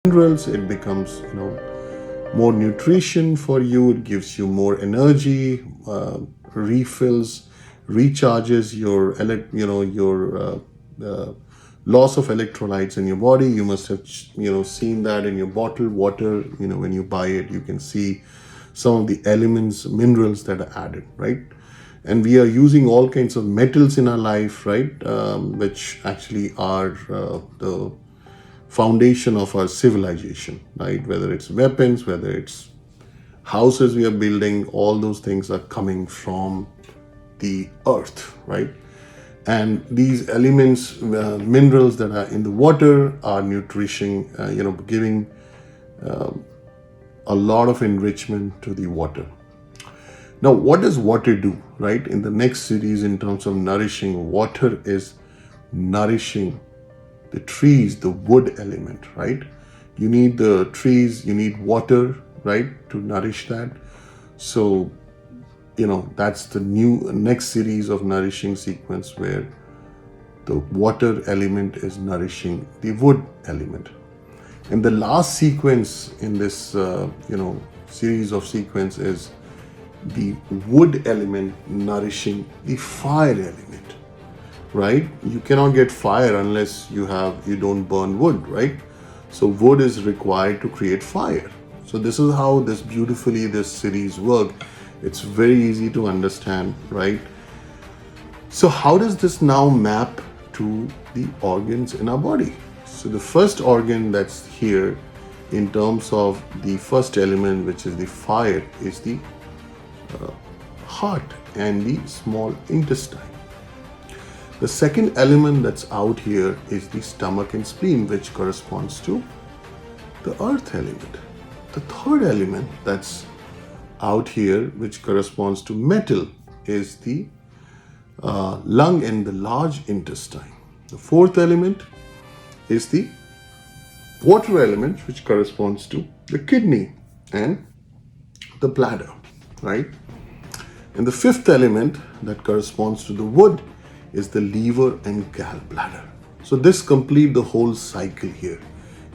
minerals, it becomes, more nutrition for you. It gives you more energy, refills, recharges your loss of electrolytes in your body. You must have seen that in your bottled water. When you buy it, you can see some of the elements, minerals that are added, right? And we are using all kinds of metals in our life, right? Which actually are the foundation of our civilization, right? Whether it's weapons, whether it's houses we are building, all those things are coming from the earth, right? And these elements, minerals that are in the water are nourishing, giving a lot of enrichment to the water. Now, what does water do, right? In the next series, in terms of nourishing, water is nourishing the trees, the wood element, right? You need the trees, you need water, right, to nourish that. So, that's the next series of nourishing sequence where the water element is nourishing the wood element. And the last sequence in this, series of sequence is the wood element nourishing the fire element, right? You cannot get fire unless you don't burn wood, right? So wood is required to create fire. So this is how this series work. It's very easy to understand, right? So how does this now map to the organs in our body? So the first organ that's here in terms of the first element, which is the fire, is the heart and the small intestine. The second element that's out here is the stomach and spleen, which corresponds to the earth element. The third element that's out here, which corresponds to metal, is the lung and the large intestine. The fourth element is the water element, which corresponds to the kidney and the bladder, right? And the fifth element that corresponds to the wood is the liver and gallbladder. So this complete the whole cycle here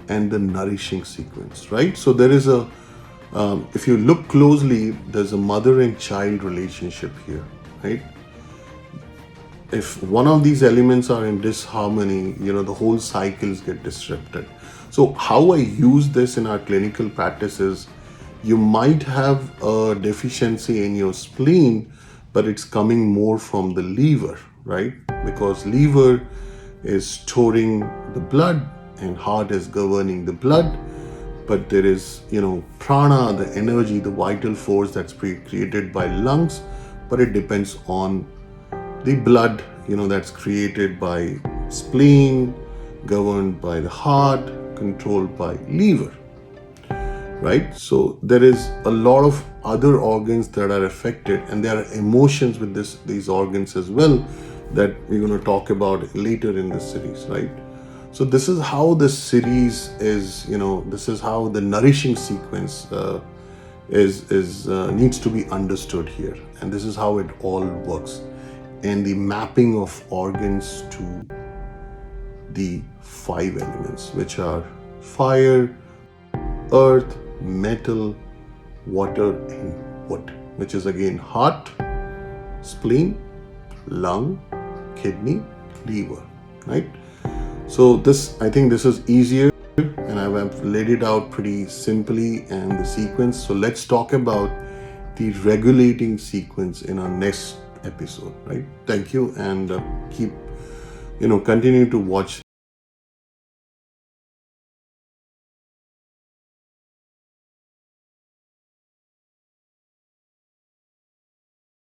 and the nourishing sequence, right? So there is if you look closely, there's a mother and child relationship here, right? If one of these elements are in disharmony, the whole cycles get disrupted. So how I use this in our clinical practices, you might have a deficiency in your spleen, but it's coming more from the liver, right? Because liver is storing the blood and heart is governing the blood. But there is, prana, the energy, the vital force that's created by lungs, but it depends on the blood, that's created by spleen, governed by the heart, controlled by liver, right? So there is a lot of other organs that are affected, and there are emotions with these organs as well that we're going to talk about later in this series, right? So this is how the series is, this is how the nourishing sequence needs to be understood here, and this is how it all works, and the mapping of organs to the 5 elements, which are fire, earth, metal, water, and wood, which is again heart, spleen, lung, kidney, liver, right? So I think this is easier, and I've laid it out pretty simply and the sequence. So let's talk about the regulating sequence in our next episode, right? Thank you, and continue to watch